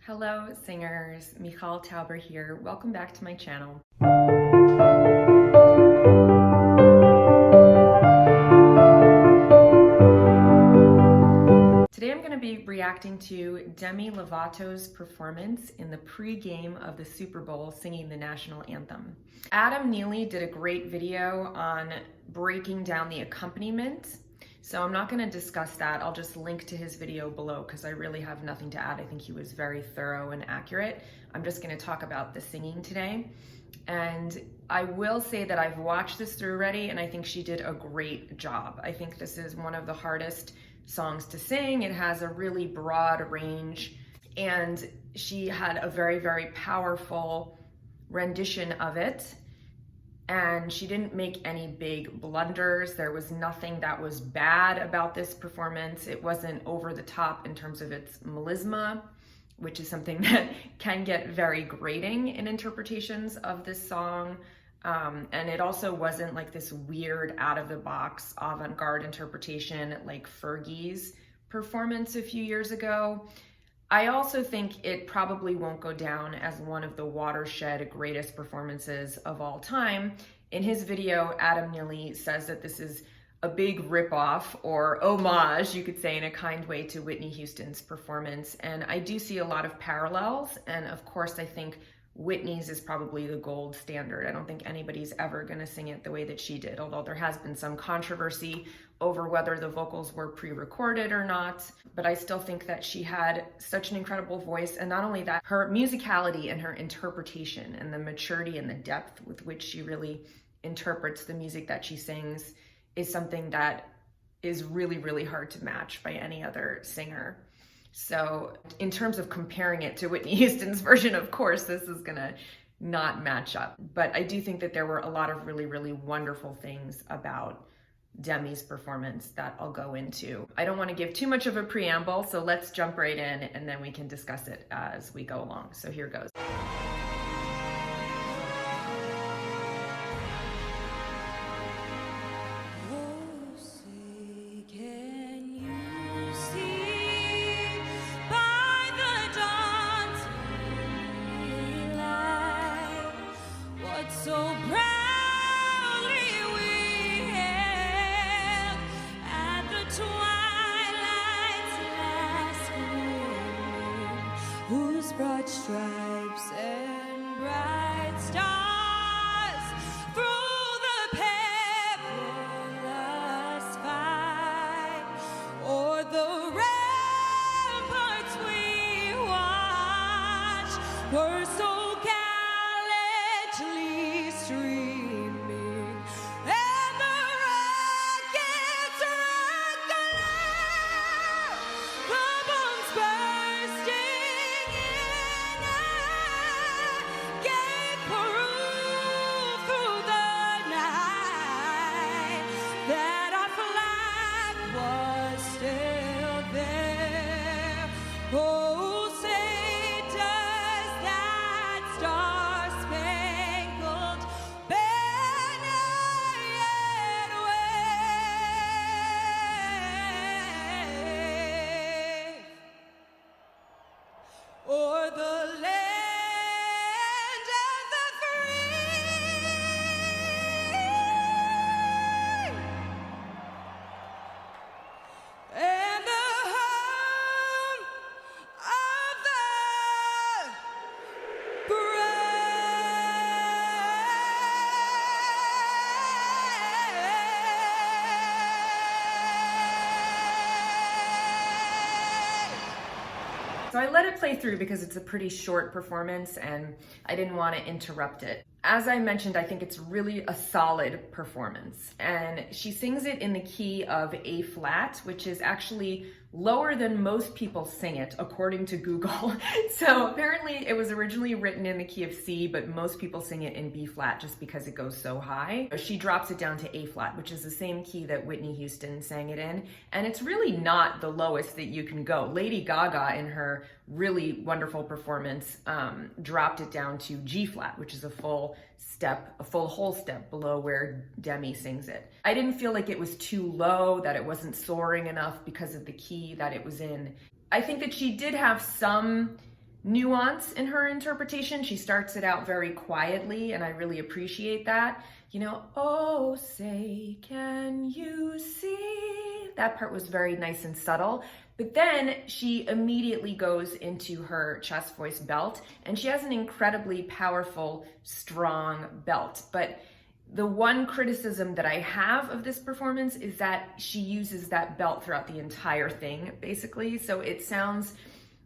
Hello singers, Michal.Towber here. Welcome back to my channel. Today I'm going to be reacting to Demi Lovato's performance in the pre-game of the Super Bowl singing the national anthem. Adam Neely did a great video on breaking down the accompaniment. So I'm not going to discuss that. I'll just link to his video below because I really have nothing to add. I think he was very thorough and accurate. I'm just going to talk about the singing today. And I will say that I've watched this through already and I think she did a great job. I think this is one of the hardest songs to sing. It has a really broad range and she had a very, very powerful rendition of it. And she didn't make any big blunders. There was nothing that was bad about this performance. It wasn't over the top in terms of its melisma, which is something that can get very grating in interpretations of this song. And it also wasn't like this weird out-of-the-box avant-garde interpretation like Fergie's performance a few years ago. I also think it probably won't go down as one of the watershed greatest performances of all time. In his video, Adam Neely says that this is a big ripoff or homage, you could say in a kind way, to Whitney Houston's performance. And I do see a lot of parallels. And of course, I think Whitney's is probably the gold standard. I don't think anybody's ever gonna sing it the way that she did, although there has been some controversy over whether the vocals were pre-recorded or not. But I still think that she had such an incredible voice. And not only that, her musicality and her interpretation and the maturity and the depth with which she really interprets the music that she sings is something that is really, really hard to match by any other singer. So in terms of comparing it to Whitney Houston's version, of course, this is gonna not match up. But I do think that there were a lot of really, really wonderful things about Demi's performance that I'll go into. I don't want to give too much of a preamble, so let's jump right in and then we can discuss it as we go along. So here goes. So proudly we hailed at the twilight's last gleaming, whose broad stripes and bright stars through the perilous fight o'er the ramparts we watched were so streaming, and the rockets regular, the bombs bursting in air, gave proof through the night that our flag was still there. Oh, say does that star-spangled or the land of the free, and the home of the brave. So I let it play through because it's a pretty short performance and I didn't want to interrupt it. As I mentioned, I think it's really a solid performance. And she sings it in the key of A flat, which is actually lower than most people sing it, according to Google. So apparently it was originally written in the key of C, but most people sing it in B flat just because it goes so high. She drops it down to A flat, which is the same key that Whitney Houston sang it in. And it's really not the lowest that you can go. Lady Gaga, in her really wonderful performance, dropped it down to G flat, which is a full whole step below where Demi sings it. I didn't feel like it was too low, that it wasn't soaring enough because of the key that it was in. I think that she did have some nuance in her interpretation. She starts it out very quietly, and I really appreciate that. You know, oh, say, can you see? That part was very nice and subtle. But then she immediately goes into her chest voice belt, and she has an incredibly powerful, strong belt. But the one criticism that I have of this performance is that she uses that belt throughout the entire thing, basically. So it sounds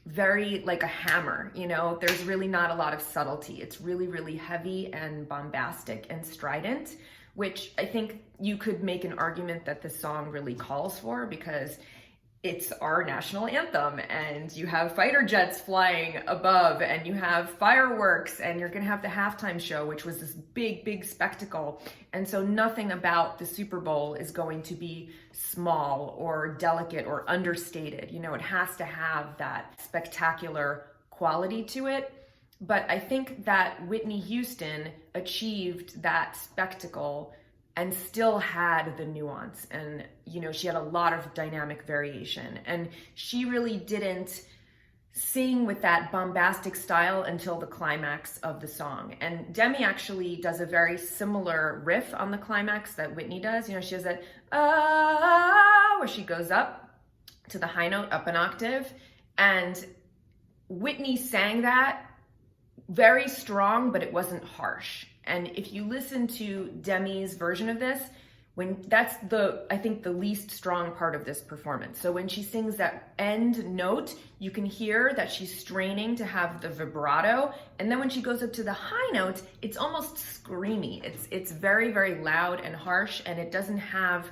very like a hammer, you know? There's really not a lot of subtlety. It's really, really heavy and bombastic and strident, which I think you could make an argument that this song really calls for, because it's our national anthem, and you have fighter jets flying above, and you have fireworks, and you're gonna have the halftime show, which was this big, big spectacle. And so nothing about the Super Bowl is going to be small or delicate or understated. You know, it has to have that spectacular quality to it. But I think that Whitney Houston achieved that spectacle and still had the nuance, and you know, she had a lot of dynamic variation, and she really didn't sing with that bombastic style until the climax of the song. And Demi actually does a very similar riff on the climax that Whitney does. You know, she has that where she goes up to the high note, up an octave, and Whitney sang that very strong, but it wasn't harsh. And if you listen to Demi's version of this, that's I think the least strong part of this performance. So when she sings that end note, you can hear that she's straining to have the vibrato. And then when she goes up to the high note, it's almost screamy. It's very, very loud and harsh, and it doesn't have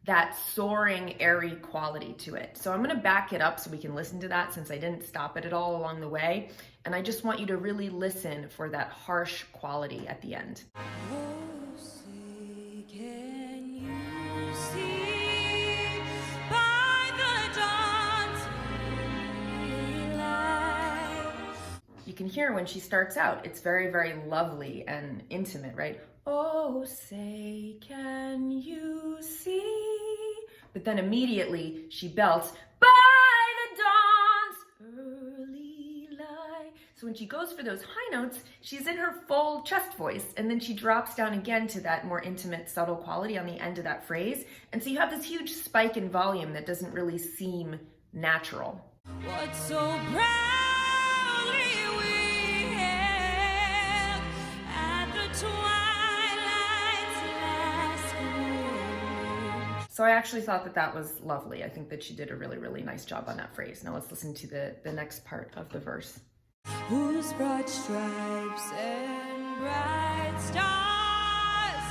that soaring, airy quality to it. So I'm gonna back it up so we can listen to that, since I didn't stop it at all along the way. And I just want you to really listen for that harsh quality at the end. Oh, say, can you see by the dawn's early light? You can hear when she starts out, it's very, very lovely and intimate, right? Oh, say, can you see? But then immediately she belts, by the dawn's early light. So when she goes for those high notes, she's in her full chest voice, and then she drops down again to that more intimate, subtle quality on the end of that phrase. And so you have this huge spike in volume that doesn't really seem natural. What so proudly we hailed at the twilight's last gleam. So I actually thought that that was lovely. I think that she did a really, really nice job on that phrase. Now let's listen to the next part of the verse. Whose broad stripes and bright stars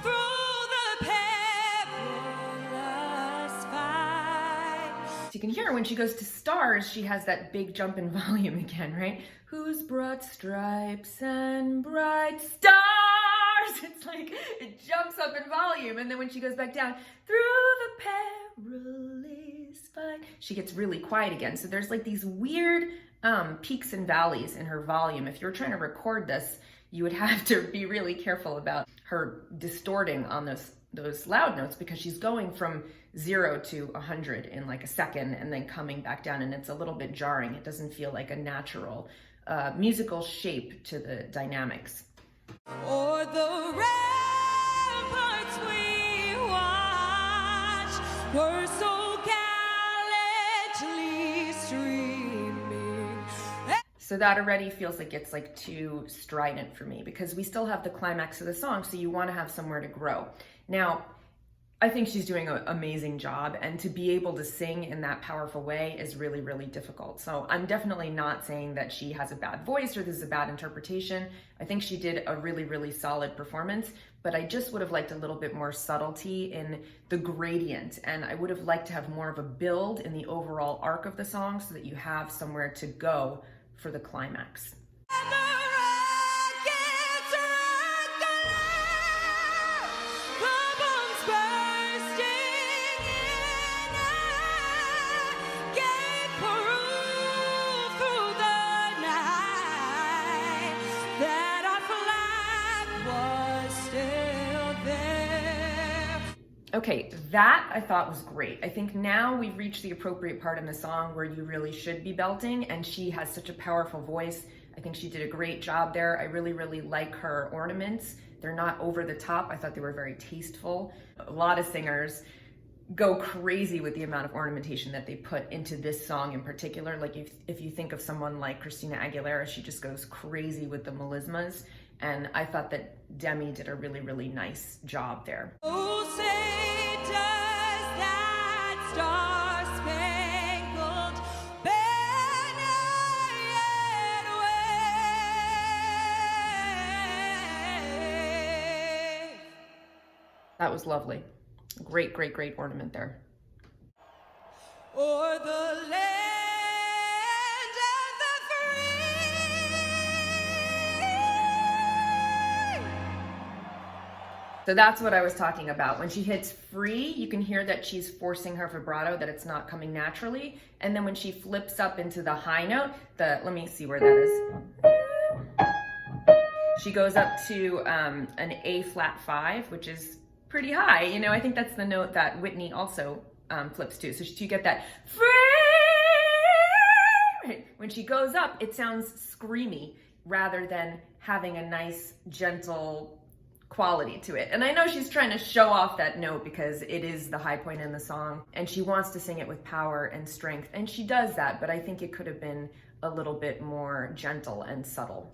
through the perilous fight. So you can hear when she goes to stars, she has that big jump in volume again, right? Whose broad stripes and bright stars. It's like it jumps up in volume, and then when she goes back down, through the perilous fight, she gets really quiet again. So there's like these weird peaks and valleys in her volume. If you're trying to record this, you would have to be really careful about her distorting on those loud notes, because she's going from 0 to 100 in like a second and then coming back down, and it's a little bit jarring. It doesn't feel like a natural musical shape to the dynamics. O'er the ramparts we watched were so gallantly streaming. So that already feels like it's like too strident for me, because we still have the climax of the song, so you want to have somewhere to grow. Now, I think she's doing an amazing job, and to be able to sing in that powerful way is really, really difficult. So I'm definitely not saying that she has a bad voice or this is a bad interpretation. I think she did a really, really solid performance, but I just would have liked a little bit more subtlety in the gradient, and I would have liked to have more of a build in the overall arc of the song so that you have somewhere to go for the climax. And the rockets rock, the bombs bursting in air gave proof through the night that our flag was still there. Okay, that I thought was great. I think now we've reached the appropriate part in the song where you really should be belting, and she has such a powerful voice. I think she did a great job there. I really, really like her ornaments. They're not over the top. I thought they were very tasteful. A lot of singers go crazy with the amount of ornamentation that they put into this song in particular. Like if you think of someone like Christina Aguilera, she just goes crazy with the melismas. And I thought that Demi did a really, really nice job there. Oh, say does that star-spangled banner yet wave? That was lovely. Great, great, great ornament there. O'er the land of the free. So that's what I was talking about. When she hits free, you can hear that she's forcing her vibrato, that it's not coming naturally. And then when she flips up into the high note, let me see where that is. She goes up to an A flat 5, which is pretty high. You know, I think that's the note that Whitney also flips to. So you get that free. When she goes up, it sounds screamy rather than having a nice, gentle quality to it. And I know she's trying to show off that note because it is the high point in the song and she wants to sing it with power and strength, and she does that, but I think it could have been a little bit more gentle and subtle.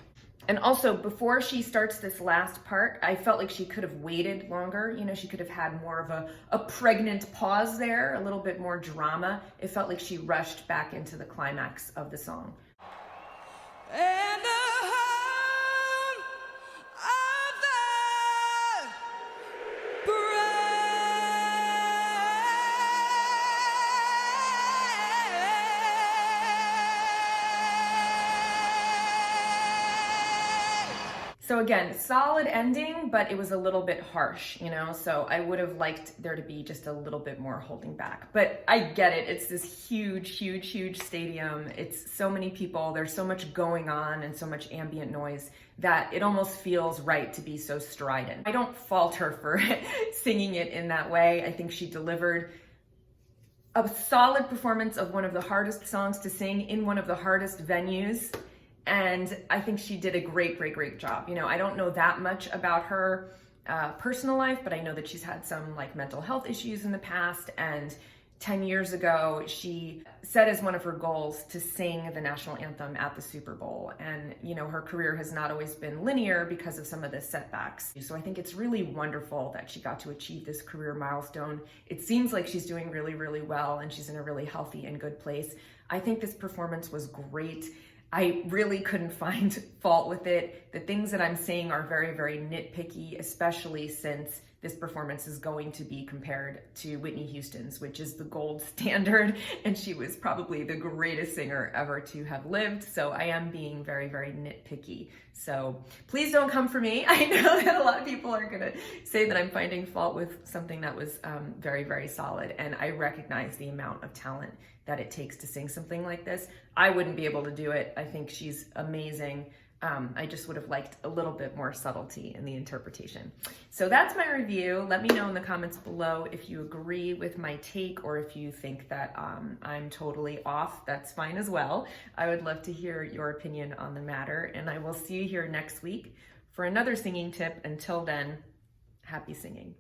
And also, before she starts this last part, I felt like she could have waited longer. You know, she could have had more of a pregnant pause there, a little bit more drama. It felt like she rushed back into the climax of the song. And the home of the So again, solid ending, but it was a little bit harsh, you know? So I would have liked there to be just a little bit more holding back. But I get it. It's this huge, huge, huge stadium. It's so many people. There's so much going on and so much ambient noise that it almost feels right to be so strident. I don't fault her for singing it in that way. I think she delivered a solid performance of one of the hardest songs to sing in one of the hardest venues. And I think she did a great, great, great job. You know, I don't know that much about her personal life, but I know that she's had some like mental health issues in the past. And 10 years ago, she set as one of her goals to sing the national anthem at the Super Bowl. And, you know, her career has not always been linear because of some of the setbacks. So I think it's really wonderful that she got to achieve this career milestone. It seems like she's doing really, really well and she's in a really healthy and good place. I think this performance was great. I really couldn't find fault with it. The things that I'm saying are very, very nitpicky, especially since this performance is going to be compared to Whitney Houston's, which is the gold standard, and she was probably the greatest singer ever to have lived. So I am being very, very nitpicky. So please don't come for me. I know that a lot of people are gonna say that I'm finding fault with something that was very, very solid, and I recognize the amount of talent that it takes to sing something like this. I wouldn't be able to do it. I think she's amazing. I just would have liked a little bit more subtlety in the interpretation. So that's my review. Let me know in the comments below if you agree with my take or if you think that I'm totally off. That's fine as well. I would love to hear your opinion on the matter, and I will see you here next week for another singing tip. Until then, happy singing.